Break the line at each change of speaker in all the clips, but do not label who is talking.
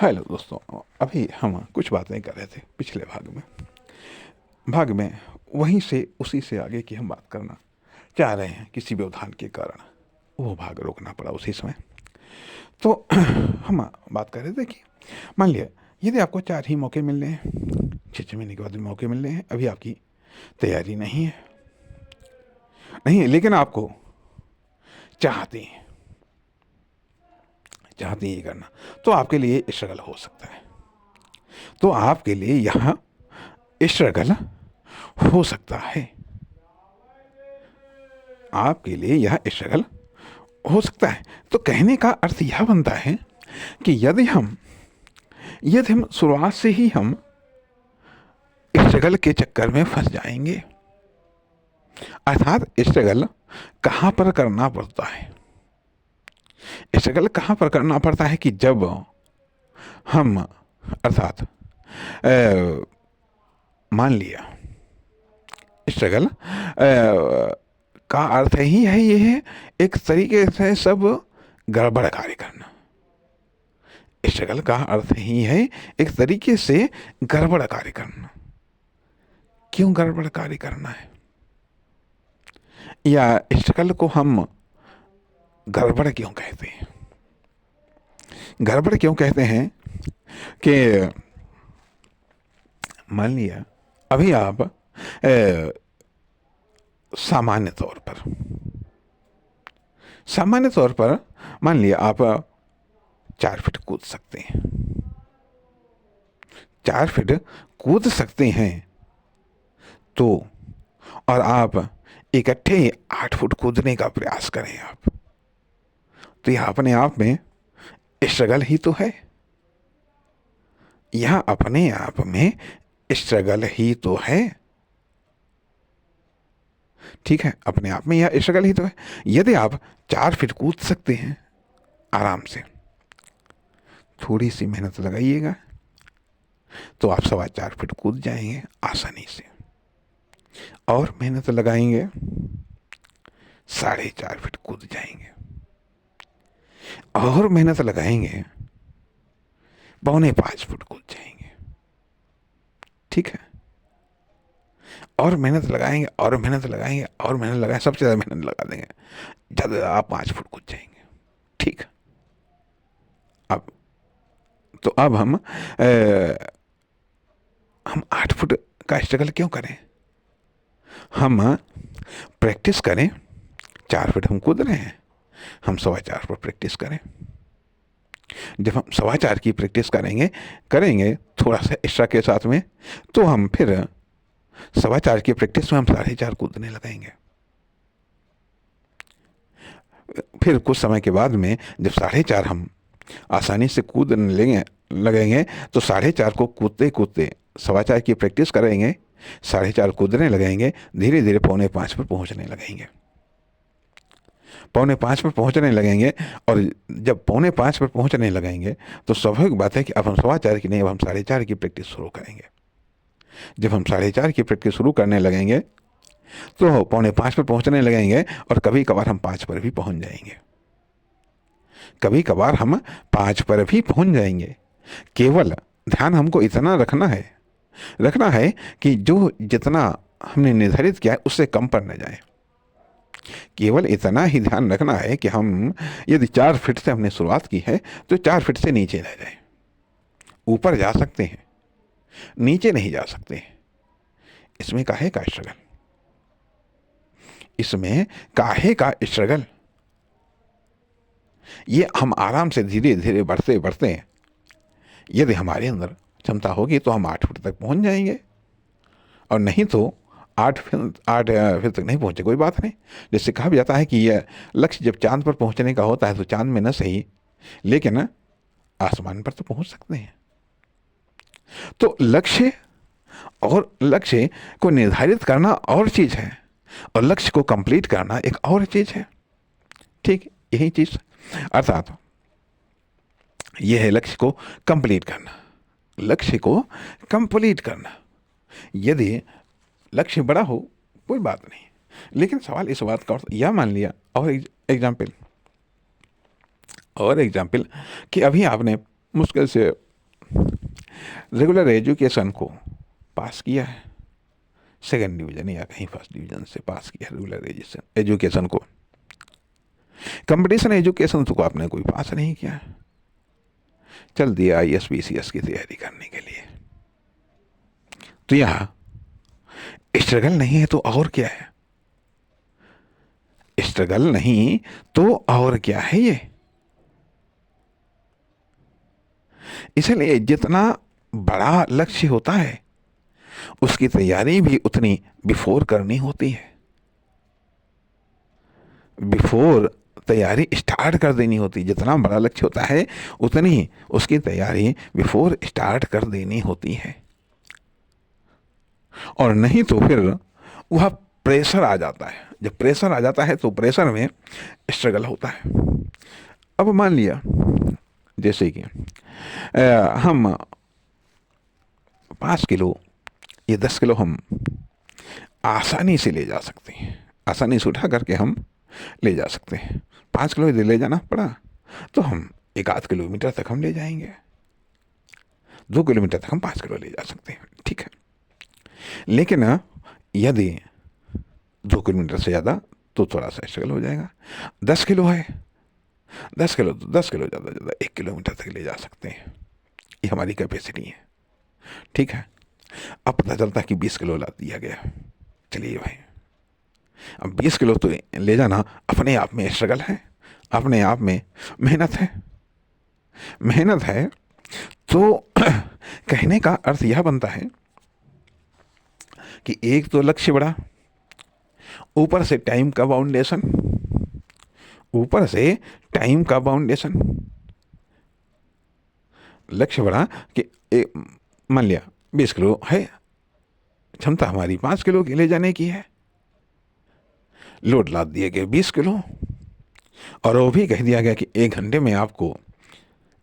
Hello दोस्तों, अभी हम कुछ बातें कर रहे थे पिछले भाग में वहीं से उसी से आगे की हम बात करना चाह रहे हैं। किसी व्यवधान के कारण वो भाग रोकना पड़ा उसी समय। तो हम बात कर रहे थे कि मान लिया यदि आपको 4 ही मौके मिल रहे हैं, 6 महीने के बाद भी मौके मिल रहे हैं, अभी आपकी तैयारी नहीं है, लेकिन आपको चाहते हैं ये करना, तो आपके लिए स्ट्रगल हो सकता है। तो आपके लिए यहाँ स्ट्रगल हो सकता है, आपके लिए यह स्ट्रगल हो सकता है। तो कहने का अर्थ यह बनता है कि यदि हम शुरुआत से ही हम स्ट्रगल के चक्कर में फंस जाएंगे, अर्थात स्ट्रगल कहाँ पर करना पड़ता है, स्ट्रगल कहाँ पर करना पड़ता है कि जब हम अर्थात मान लिया स्ट्रगल का अर्थ ही है ये है एक तरीके से सब गड़बड़ कार्य करना। स्ट्रगल का अर्थ ही है एक तरीके से गड़बड़ कार्य करना। क्यों गड़बड़ कार्य करना है, या स्ट्रगल को हम गड़बड़ क्यों कहते हैं? गड़बड़ क्यों कहते हैं कि मान लिया अभी आप सामान्य तौर पर मान लिया आप 4 फीट कूद सकते हैं, 4 फीट कूद सकते हैं, तो और आप इकट्ठे 8 फुट कूदने का प्रयास करें आप, तो यह अपने आप में स्ट्रगल ही तो है। यह अपने आप में स्ट्रगल ही तो है। ठीक है, अपने आप में यह स्ट्रगल ही तो है। यदि आप 4 फीट कूद सकते हैं आराम से, थोड़ी सी मेहनत लगाइएगा तो आप 4.25 फीट कूद जाएंगे आसानी से, और मेहनत लगाएंगे 4.5 फीट कूद जाएंगे, और मेहनत लगाएंगे 4.25 फुट कूद जाएंगे। ठीक है, और मेहनत लगाएंगे और मेहनत लगाएंगे और मेहनत लगाएंगे, सबसे ज़्यादा मेहनत लगा देंगे, ज़्यादा आप 5 फुट कूद जाएंगे। ठीक, अब हम 8 फुट का स्ट्रगल क्यों करें? हम प्रैक्टिस करें, 4 फुट हम कूद रहे हैं, हम 4.25 फुट प्रैक्टिस करें। जब हम 4.25 की प्रैक्टिस करेंगे थोड़ा सा एक्स्ट्रा के साथ में, तो हम फिर 4.25 की प्रैक्टिस में हम 4.5 कूदने लगाएंगे। फिर कुछ समय के बाद में जब 4.5 हम आसानी से कूदने लगेंगे, तो 4.5 को कूदते कूदते 4.25 की प्रैक्टिस करेंगे, 4.5 कूदने लगेंगे, धीरे धीरे 4.25 पर पहुंचने लगेंगे, 4.25 पर पहुंचने लगेंगे। और जब 4.25 पर पहुंचने लगेंगे तो स्वाभाविक बात है कि अब हम 4.25 की नहीं, अब हम 4.5 की प्रैक्टिस शुरू करेंगे। जब हम 4.5 की प्रैक्टिस शुरू करने लगेंगे तो 4.25 पर पहुंचने लगेंगे, और कभी कभार हम 5 पर भी पहुंच जाएंगे, कभी कभार हम 5 पर भी पहुंच जाएंगे। केवल ध्यान हमको इतना रखना है कि जो जितना हमने निर्धारित किया है उससे कम पर न जाए। केवल इतना ही ध्यान रखना है कि हम यदि 4 फीट से हमने शुरुआत की है तो 4 फीट से नीचे रह जाए। ऊपर जा सकते हैं, नीचे नहीं जा सकते। इसमें काहे का स्ट्रगल, इसमें काहे का स्ट्रगल? ये हम आराम से धीरे धीरे बढ़ते यदि हमारे अंदर क्षमता होगी तो हम 8 फुट तक पहुंच जाएंगे, और नहीं तो 8 फीट तक नहीं पहुंचे कोई बात नहीं। जैसे कहा भी जाता है कि यह लक्ष्य जब चांद पर पहुंचने का होता है तो चांद में न सही लेकिन आसमान पर तो पहुंच सकते हैं। तो लक्ष्य को निर्धारित करना और चीज है, और लक्ष्य को कंप्लीट करना एक और चीज है। ठीक, यही चीज अर्थात यह है लक्ष्य को कंप्लीट करना। यदि लक्ष्य बड़ा हो कोई बात नहीं, लेकिन सवाल इस बात का यह मान लिया, और एग्जाम्पल कि अभी आपने मुश्किल से रेगुलर एजुकेशन को पास किया है, सेकंड डिवीज़न या कहीं फर्स्ट डिवीज़न से पास किया रेगुलर एजुकेशन को। कंपटीशन एजुकेशन को आपने कोई पास नहीं किया, चल दिया IAS BCS की तैयारी करने के लिए। तो यह स्ट्रगल नहीं है तो और क्या है? स्ट्रगल नहीं तो और क्या है ये? इसलिए जितना बड़ा लक्ष्य होता है उसकी तैयारी भी उतनी बिफोर करनी होती है, बिफोर तैयारी स्टार्ट कर देनी होती। जितना बड़ा लक्ष्य होता है उतनी उसकी तैयारी बिफोर स्टार्ट कर देनी होती है, और नहीं तो फिर वह प्रेशर आ जाता है। जब प्रेशर आ जाता है तो प्रेशर में स्ट्रगल होता है। अब मान लिया जैसे कि हम 5 किलो या 10 किलो हम आसानी से ले जा सकते हैं, आसानी से उठा करके हम ले जा सकते हैं। 5 किलो यदि ले जाना पड़ा तो हम 1 आध किलोमीटर तक हम ले जाएंगे, 2 किलोमीटर तक हम 5 किलो ले जा सकते हैं, ठीक है। लेकिन यदि 2 किलोमीटर से ज़्यादा तो थोड़ा सा स्ट्रगल हो जाएगा। 10 किलो है, 10 किलो तो 10 किलो ज़्यादा ज़्यादा 1 किलोमीटर तक ले जा सकते हैं, ये हमारी कैपेसिटी है, ठीक है। अब पता चलता है कि 20 किलो ला दिया गया, चलिए भाई अब 20 किलो तो ले जाना अपने आप में स्ट्रगल है, अपने आप में मेहनत है, मेहनत है। तो कहने का अर्थ यह बनता है कि एक तो लक्ष्य बड़ा, ऊपर से टाइम का बाउंडेशन, ऊपर से टाइम का बाउंडेशन। लक्ष्य बड़ा कि मान लिया 20 किलो है, क्षमता हमारी 5 किलो की ले जाने की है, लोड लाद दिए गए 20 किलो, और वो भी कह दिया गया कि 1 घंटे में आपको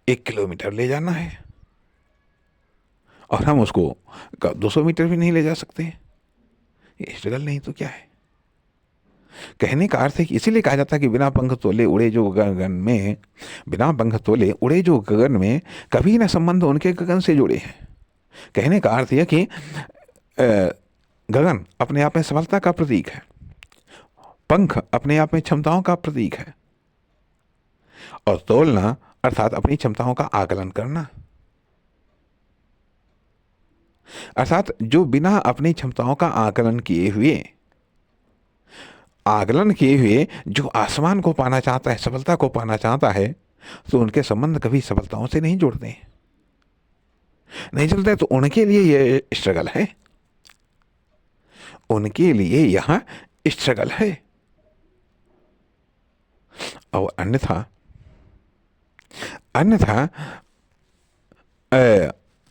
1 किलोमीटर ले जाना है, और हम उसको 200 मीटर भी नहीं ले जा सकते। ये स्ट्रगल नहीं तो क्या है? कहने का अर्थ है कि इसीलिए कहा जाता है कि बिना पंख तोले उड़े जो गगन में, बिना पंख तोले उड़े जो गगन में, कभी ना संबंध उनके गगन से जुड़े हैं। कहने का अर्थ यह कि गगन अपने आप में सफलता का प्रतीक है, पंख अपने आप में क्षमताओं का प्रतीक है, और तोलना अर्थात अपनी क्षमताओं का आकलन करना, अर्थात जो बिना अपनी क्षमताओं का आकलन किए हुए जो आसमान को पाना चाहता है, सफलता को पाना चाहता है, तो उनके संबंध कभी सफलताओं से नहीं जुड़ते, नहीं चलते। तो उनके लिए यह स्ट्रगल है, उनके लिए यह स्ट्रगल है। और अन्यथा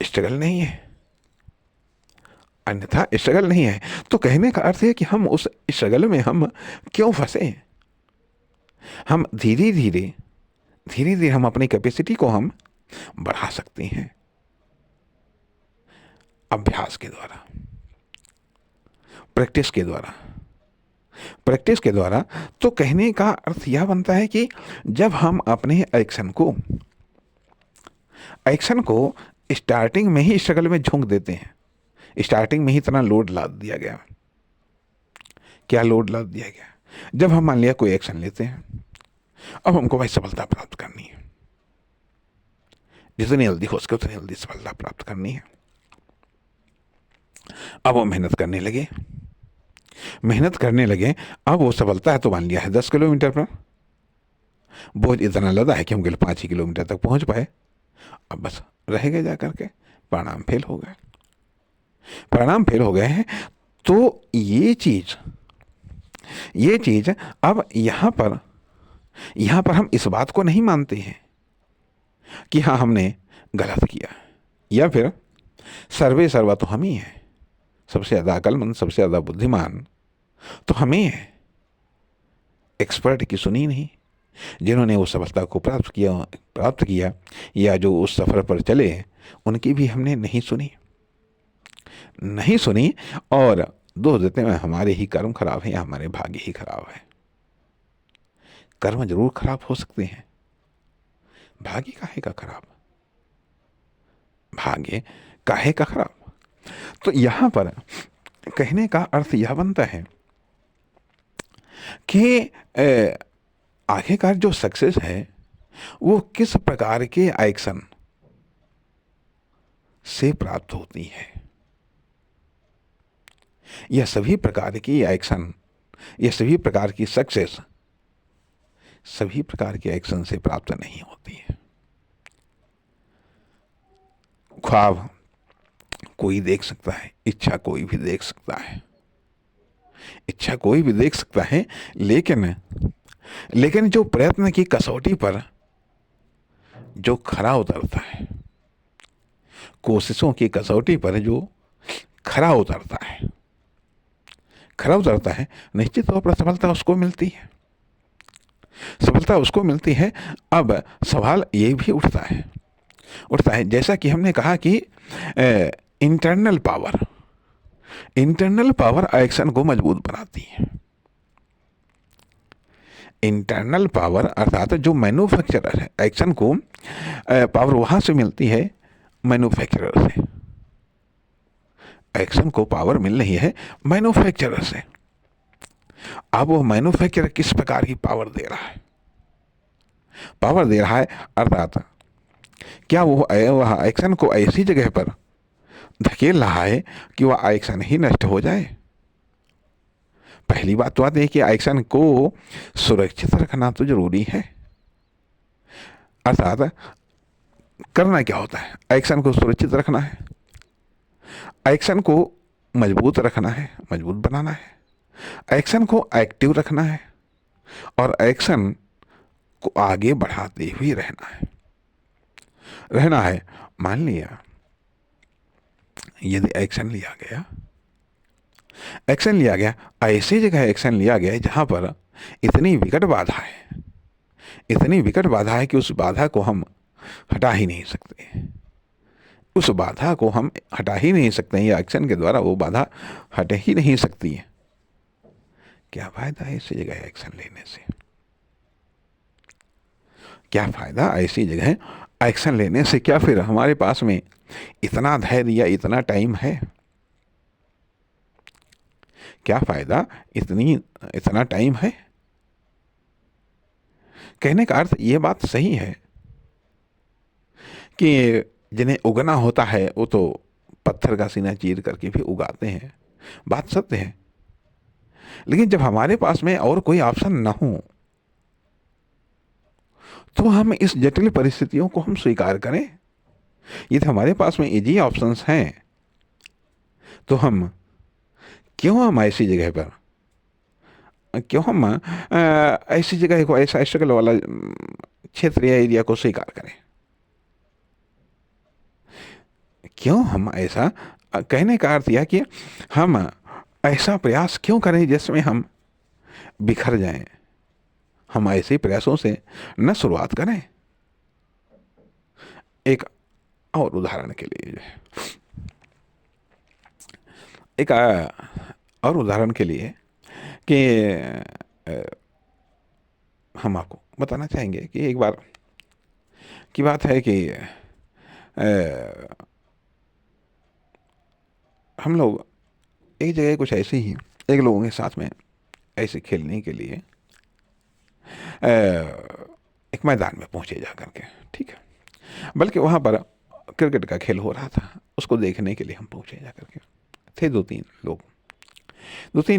स्ट्रगल नहीं है, अन्यथा स्ट्रगल नहीं है। तो कहने का अर्थ है कि हम उस स्ट्रगल में हम क्यों फंसे? हम धीरे धीरे हम अपनी कैपेसिटी को हम बढ़ा सकते हैं अभ्यास के द्वारा, प्रैक्टिस के द्वारा। तो कहने का अर्थ यह बनता है कि जब हम अपने एक्शन को स्टार्टिंग में ही स्ट्रगल में झोंक देते हैं, स्टार्टिंग में ही इतना लोड लाद दिया गया, क्या लोड लाद दिया गया? जब हम मान लिया कोई एक्शन लेते हैं, अब हमको भाई सफलता प्राप्त करनी है, जितनी जल्दी हो सके उतनी जल्दी सफलता प्राप्त करनी है। अब वो मेहनत करने लगे, अब वो सफलता है तो मान लिया है 10 किलोमीटर पर, बोझ इतना लदा है कि हम केवल 5 ही किलोमीटर तक पहुंच पाए, अब बस रह गए, जा करके परिणाम फेल हो गए हैं। तो ये चीज अब यहाँ पर हम इस बात को नहीं मानते हैं कि हाँ हमने गलत किया, या फिर सर्वे सर्वा तो हम ही हैं, सबसे ज़्यादा अक्लमंद, सबसे ज़्यादा बुद्धिमान तो हमें है। एक्सपर्ट की सुनी नहीं, जिन्होंने उस सफलता को प्राप्त किया या जो उस सफ़र पर चले, उनकी भी हमने नहीं सुनी, और दोष देते हैं हमारे ही कर्म खराब हैं या हमारे भाग्य ही खराब है। कर्म जरूर खराब हो सकते हैं, भाग्य काहे का खराब? भाग्य काहे का खराब। तो यहाँ पर कहने का अर्थ यह बनता है कि आखिरकार जो सक्सेस है वो किस प्रकार के एक्शन से प्राप्त होती है। यह सभी प्रकार की एक्शन, यह सभी प्रकार की सक्सेस सभी प्रकार के एक्शन से प्राप्त नहीं होती है। ख्वाब कोई देख सकता है, इच्छा कोई भी देख सकता है, इच्छा कोई भी देख सकता है, लेकिन जो प्रयत्न की कसौटी पर जो खरा उतरता है, कोशिशों की कसौटी पर जो खरा उतरता है, निश्चित तौर पर सफलता उसको मिलती है, सफलता उसको मिलती है। अब सवाल ये भी उठता है जैसा कि हमने कहा कि इंटरनल पावर एक्शन को मजबूत बनाती है। इंटरनल पावर अर्थात जो मैन्युफैक्चरर है, एक्शन को पावर वहां से मिलती है मैन्युफैक्चरर से। एक्शन को पावर मिल रही है मैन्युफैक्चरर से। अब वो मैन्युफैक्चरर किस प्रकार की पावर दे रहा है, अर्थात क्या वो वह एक्शन को ऐसी जगह पर धकेल रहा है कि वह एक्शन ही नष्ट हो जाए। पहली बात तो आती है कि एक्शन को सुरक्षित रखना तो जरूरी है। अर्थात करना क्या होता है, एक्शन को सुरक्षित रखना है, एक्शन को मजबूत रखना है, मजबूत बनाना है, एक्शन को एक्टिव रखना है और एक्शन को आगे बढ़ाते हुए रहना है। मान लिया यदि एक्शन लिया गया, ऐसी जगह एक्शन लिया गया जहां पर इतनी विकट बाधा है कि उस बाधा को हम हटा ही नहीं सकते, या एक्शन के द्वारा वो बाधा हट ही नहीं सकती है। क्या फायदा है ऐसी जगह एक्शन लेने से? क्या फायदा ऐसी जगह एक्शन लेने से? क्या फिर हमारे पास में इतना धैर्य या इतना टाइम है? क्या फायदा इतना टाइम है? कहने का अर्थ ये बात सही है कि जिन्हें उगना होता है वो तो पत्थर का सीना चीर करके भी उगाते हैं, बात सत्य है। लेकिन जब हमारे पास में और कोई ऑप्शन ना हो तो हम इस जटिल परिस्थितियों को हम स्वीकार करें। यदि हमारे पास में इजी ऑप्शंस हैं तो हम ऐसी जगह पर ऐसी जगह को, ऐसा स्ट्रगल वाला क्षेत्र या एरिया को स्वीकार करें? क्यों हम ऐसा, कहने का अर्थ यह कि हम ऐसा प्रयास क्यों करें जिसमें हम बिखर जाएं? हम ऐसे प्रयासों से न शुरुआत करें। एक और उदाहरण के लिए कि हम आपको बताना चाहेंगे कि एक बार की बात है कि हम लोग एक जगह कुछ ऐसे ही एक लोगों के साथ में ऐसे खेलने के लिए एक मैदान में पहुंचे जा करके, ठीक है, बल्कि वहाँ पर क्रिकेट का खेल हो रहा था, उसको देखने के लिए हम पहुंचे जा करके। थे दो तीन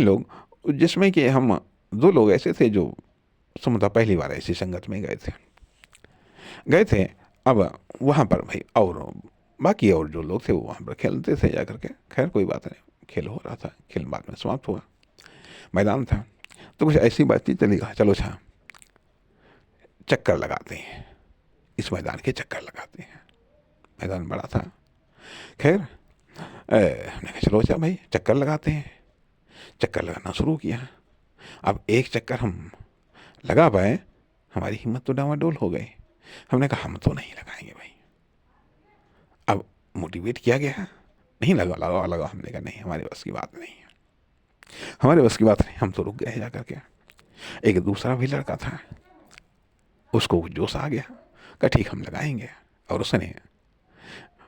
लोग जिसमें कि हम 2 लोग ऐसे थे जो समझा पहली बार ऐसी संगत में गए थे। अब वहाँ पर भाई और बाकी और जो लोग थे वो वहाँ पर खेलते थे जा करके। खैर कोई बात नहीं, खेल हो रहा था, खेल बाद में समाप्त हुआ, मैदान था तो कुछ ऐसी बातचीत चली, चलो अच्छा चक्कर लगाते हैं, इस मैदान के चक्कर लगाते हैं। मैदान बड़ा था, खैर हमने कहा चलो अच्छा भाई चक्कर लगाते हैं। चक्कर लगाना शुरू किया। अब एक चक्कर हम लगा पाए, हमारी हिम्मत तो डामाडोल हो गई। हमने कहा हम तो नहीं लगाएंगे भाई। अब मोटिवेट किया गया, नहीं लगा। हमने कहा नहीं, हमारे बस की बात नहीं, हम तो रुक गए जा करके। एक दूसरा भी लड़का था, उसको जोश आ गया, कहा ठीक हम लगाएंगे। और उसने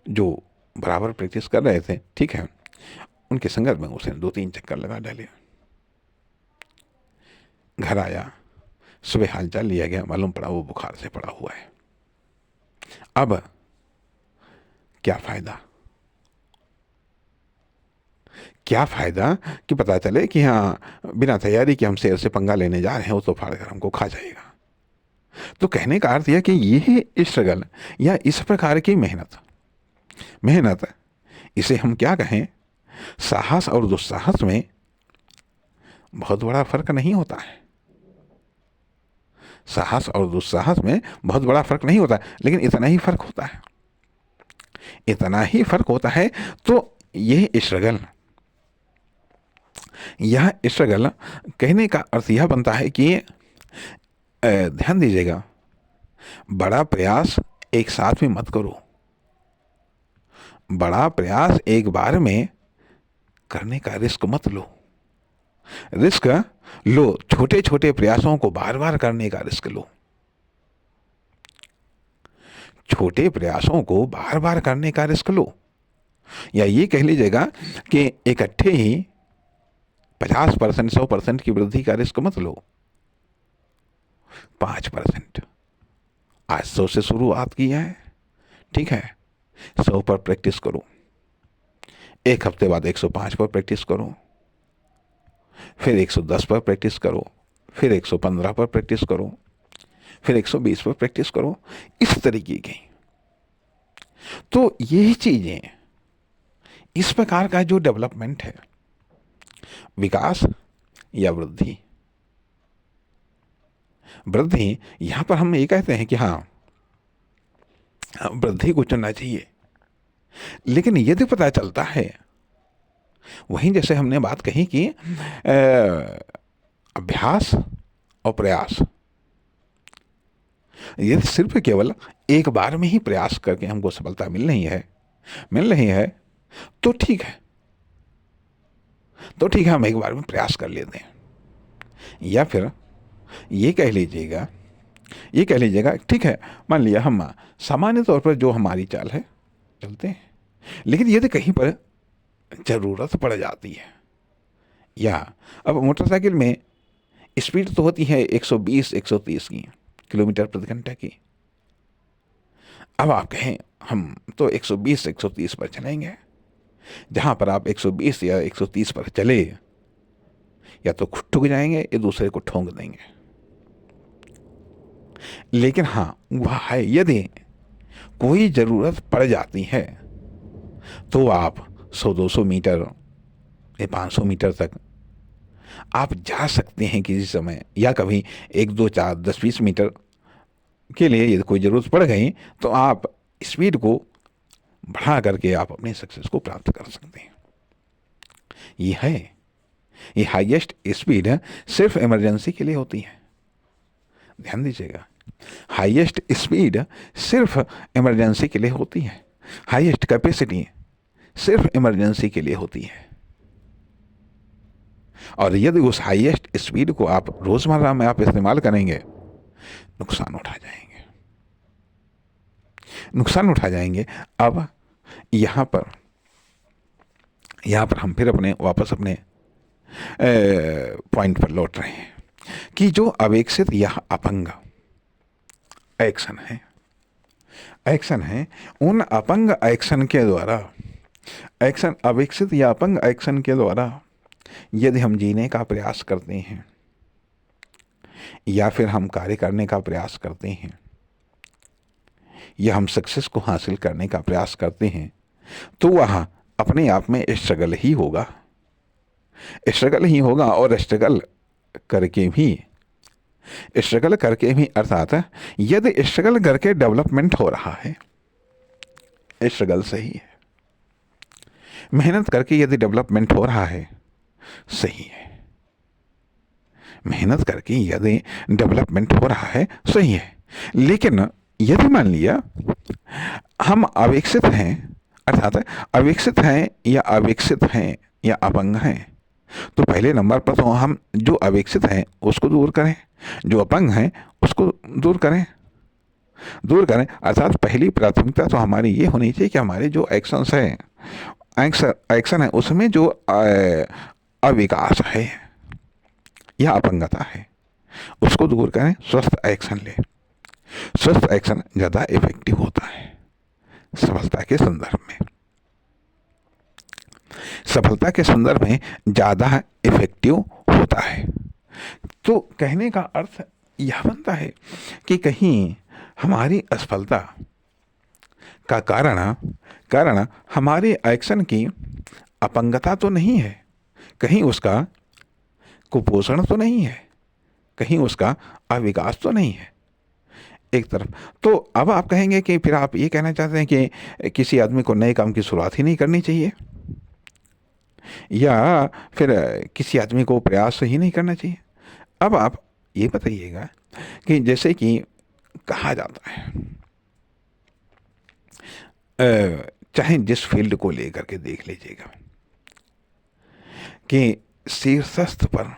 जो बराबर प्रैक्टिस कर रहे थे, ठीक है, उनके संगत में उसने 2-3 चक्कर लगा डाले। घर आया, सुबह हालचाल लिया गया, मालूम पड़ा वो बुखार से पड़ा हुआ है। अब क्या फायदा, क्या फायदा कि पता चले कि हाँ बिना तैयारी के हम शेर से पंगा लेने जा रहे हैं, वो तो फाड़ कर हमको खा जाएगा। तो कहने का अर्थ यह कि ये स्ट्रगल या इस प्रकार की मेहनत, इसे हम क्या कहें, साहस और दुस्साहस में बहुत बड़ा फर्क नहीं होता है। साहस और दुस्साहस में बहुत बड़ा फर्क नहीं होता, लेकिन इतना ही फर्क होता है, इतना ही फर्क होता है। तो यह स्ट्रगल कहने का अर्थ यह बनता है कि ध्यान दीजिएगा, बड़ा प्रयास एक साथ में मत करो, बड़ा प्रयास एक बार में करने का रिस्क मत लो। रिस्क लो, छोटे छोटे प्रयासों को बार बार करने का रिस्क लो, छोटे प्रयासों को बार बार करने का रिस्क लो। या ये कह लीजिएगा कि इकट्ठे ही 50%, 100% की वृद्धि का रिस्क मत लो, 5%। आज 100 से शुरुआत की है, ठीक है, 100 पर प्रैक्टिस करो, एक हफ्ते बाद 105 पर प्रैक्टिस करो, फिर 110 पर प्रैक्टिस करो, फिर 115 पर प्रैक्टिस करो, फिर 120 पर प्रैक्टिस करो, इस तरीके की। तो यही चीजें, इस प्रकार का जो डेवलपमेंट है, विकास या वृद्धि, यहां पर हम ये कहते हैं कि हाँ वृद्धि को चुनना चाहिए, लेकिन यदि पता चलता है, वहीं जैसे हमने बात कही कि अभ्यास और प्रयास, यदि सिर्फ केवल एक बार में ही प्रयास करके हमको सफलता मिल रही है तो ठीक है, हम एक बार में प्रयास कर लेते हैं। या फिर ये कह लीजिएगा, ठीक है, मान लिया हम सामान्य तौर पर जो हमारी चाल है चलते हैं, लेकिन यदि कहीं पर ज़रूरत पड़ जाती है, या अब मोटरसाइकिल में स्पीड तो होती है 120-130 की किलोमीटर प्रति घंटा की, अब आप कहें हम तो 120-130 पर चलेंगे, जहाँ पर आप 120 या 130 पर चले, या तो खुद ठुक जाएंगे या दूसरे को ठोंक देंगे। लेकिन हाँ वह है, यदि कोई ज़रूरत पड़ जाती है तो आप 100-200 मीटर या 500 मीटर तक आप जा सकते हैं किसी समय, या कभी 1-2-4-10-20 मीटर के लिए यदि कोई ज़रूरत पड़ गई तो आप स्पीड को बढ़ा करके आप अपने सक्सेस को प्राप्त कर सकते हैं। ये हाईएस्ट स्पीड सिर्फ इमरजेंसी के लिए होती है, ध्यान दीजिएगा, हाईएस्ट स्पीड सिर्फ इमरजेंसी के लिए होती है, हाईएस्ट कैपेसिटी सिर्फ इमरजेंसी के लिए होती है। और यदि उस हाईएस्ट स्पीड को आप रोजमर्रा में आप इस्तेमाल करेंगे, नुकसान उठा जाएंगे। अब यहाँ पर हम फिर वापस अपने पॉइंट पर लौट रहे हैं कि जो अविकसित या अपंग एक्शन है, उन अपंग एक्शन के द्वारा, अविकसित या अपंग एक्शन के द्वारा यदि हम जीने का प्रयास करते हैं, या फिर हम कार्य करने का प्रयास करते हैं, या हम सक्सेस को हासिल करने का प्रयास करते हैं, तो वह अपने आप में स्ट्रगल ही होगा, और स्ट्रगल करके भी अर्थात यदि स्ट्रगल करके डेवलपमेंट हो रहा है, स्ट्रगल सही है, मेहनत करके यदि डेवलपमेंट हो रहा है, सही है, मेहनत करके यदि डेवलपमेंट हो रहा है, सही है। लेकिन यदि मान लिया हम अविकसित हैं, अर्थात अविकसित हैं या अपंग हैं, तो पहले नंबर पर तो हम जो अविकसित हैं उसको दूर करें, जो अपंग हैं उसको दूर करें। दूर करें। अर्थात पहली प्राथमिकता तो हमारी ये होनी चाहिए कि हमारे जो एक्शंस हैं, एक्शन है उसमें जो अविकास है या अपंगता है उसको दूर करें, स्वस्थ एक्शन ले। स्वस्थ एक्शन ज़्यादा इफेक्टिव होता है सफलता के संदर्भ में। सफलता के संदर्भ में ज़्यादा इफेक्टिव होता है। तो कहने का अर्थ यह बनता है कि कहीं हमारी असफलता का कारण हमारे एक्शन की अपंगता तो नहीं है, कहीं उसका कुपोषण तो नहीं है, कहीं उसका अविकास तो नहीं है एक तरफ। तो अब आप कहेंगे कि फिर आप ये कहना चाहते हैं कि किसी आदमी को नए काम की शुरुआत ही नहीं करनी चाहिए, या फिर किसी आदमी को प्रयास ही नहीं करना चाहिए। अब आप ये बताइएगा कि जैसे कि कहा जाता है, चाहे जिस फील्ड को लेकर के देख लीजिएगा कि शीर्षस्थ पर,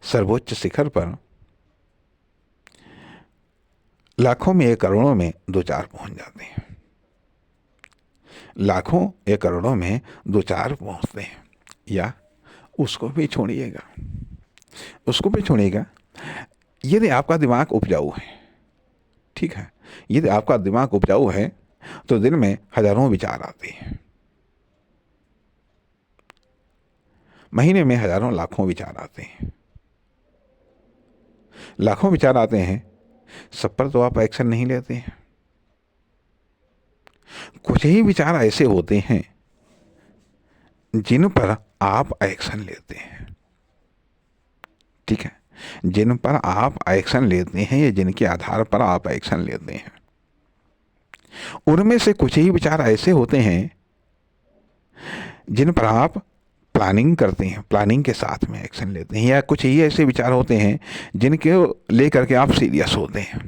सर्वोच्च शिखर पर लाखों में या करोड़ों में दो चार पहुंच जाते हैं, लाखों या करोड़ों में दो चार पहुंचते हैं। या उसको भी छोड़िएगा, उसको भी छोड़िएगा, यदि आपका दिमाग उपजाऊ है, ठीक है, यदि आपका दिमाग उपजाऊ है तो दिन में हजारों विचार आते हैं, महीने में हजारों लाखों विचार आते हैं, लाखों विचार आते हैं, सब पर तो आप एक्शन नहीं लेते हैं। कुछ ही विचार ऐसे होते हैं जिन पर आप एक्शन लेते हैं, ठीक है, जिन पर आप एक्शन लेते हैं या जिनके आधार पर आप एक्शन लेते हैं, उनमें से कुछ ही विचार ऐसे होते हैं जिन पर आप प्लानिंग करते हैं, प्लानिंग के साथ में एक्शन लेते हैं, या कुछ ही ऐसे विचार होते हैं जिनके लेकर के आप सीरियस होते हैं।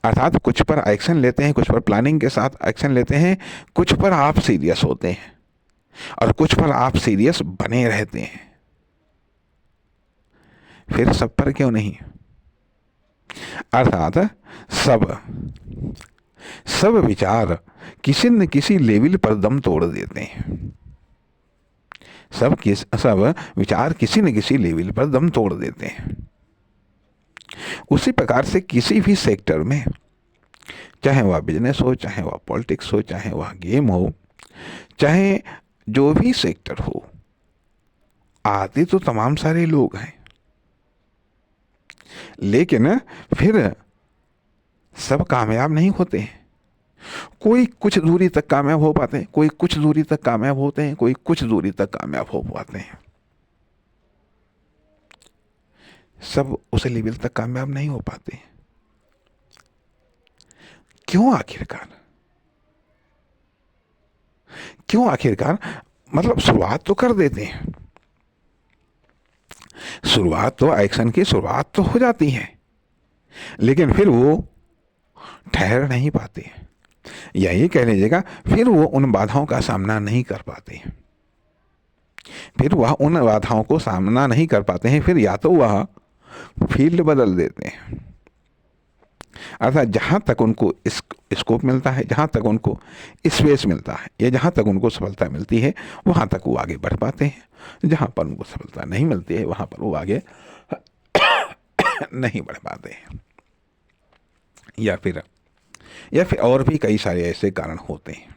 अर्थात कुछ पर एक्शन लेते हैं, कुछ पर प्लानिंग के साथ एक्शन लेते हैं, कुछ पर आप सीरियस होते हैं और कुछ पर आप सीरियस बने रहते हैं। फिर सब पर क्यों नहीं? अर्थात सब विचार किसी न किसी लेवल पर दम तोड़ देते हैं, सब विचार किसी न किसी लेवल पर दम तोड़ देते हैं। उसी प्रकार से किसी भी सेक्टर में, चाहे वह बिजनेस हो, चाहे वह पॉलिटिक्स हो, चाहे वह गेम हो, चाहे जो भी सेक्टर हो, आते तो तमाम सारे लोग हैं, लेकिन फिर सब कामयाब नहीं होते हैं। कोई कुछ दूरी तक कामयाब हो पाते हैं, कोई कुछ दूरी तक कामयाब होते हैं, कोई कुछ दूरी तक कामयाब हो पाते हैं, सब उस लेवल तक कामयाब नहीं हो पाते। क्यों आखिरकार? क्यों आखिरकार? मतलब शुरुआत तो कर देते हैं, शुरुआत तो, एक्शन की शुरुआत तो हो जाती है, लेकिन फिर वो ठहर नहीं पाते, या ये कह लीजिएगा फिर वो उन बाधाओं का सामना नहीं कर पाते, फिर वह उन बाधाओं को सामना नहीं कर पाते हैं, फिर या तो वह फील्ड बदल देते हैं। अर्थात जहाँ तक उनको स्कोप मिलता है, जहाँ तक उनको स्पेस मिलता है, या जहाँ तक उनको सफलता मिलती है, वहाँ तक वो आगे बढ़ पाते हैं। जहाँ पर उनको सफलता नहीं मिलती है, वहाँ पर वो आगे नहीं बढ़ पाते हैं। या फिर और भी कई सारे ऐसे कारण होते हैं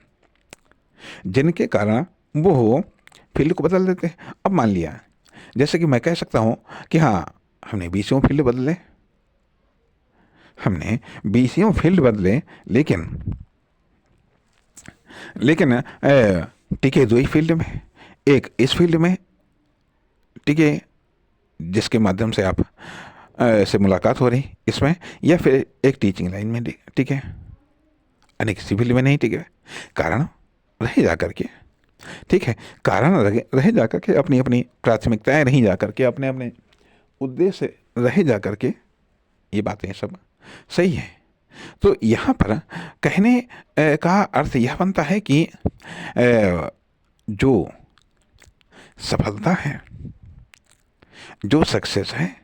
जिनके कारण वो फील्ड को बदल देते हैं। अब मान लिया, जैसे कि मैं कह सकता हूँ कि हाँ, हमने 20 फील्ड बदले, हमने 20 फील्ड बदले, लेकिन टिके 2 ही फील्ड में, एक इस फील्ड में टिके जिसके माध्यम से आप से मुलाकात हो रही इसमें, या फिर एक टीचिंग लाइन में टिके, यानी किसी फील्ड में नहीं टिके। कारण रहे जा करके, ठीक है, कारण रहे जा करके, अपनी अपनी प्राथमिकताएं रही जा करके, अपने अपने उद्देश्य रहे जा करके, ये बातें सब सही है। तो यहाँ पर कहने का अर्थ यह बनता है कि जो सफलता है, जो सक्सेस है,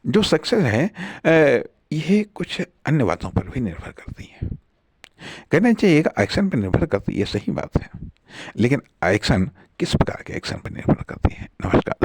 जो सक्सेस है ये कुछ अन्य बातों पर भी निर्भर करती है। कहना चाहिए कि एक्शन पर निर्भर करती है, ये सही बात है, लेकिन एक्शन किस प्रकार के एक्शन पर निर्भर करती है। नमस्कार।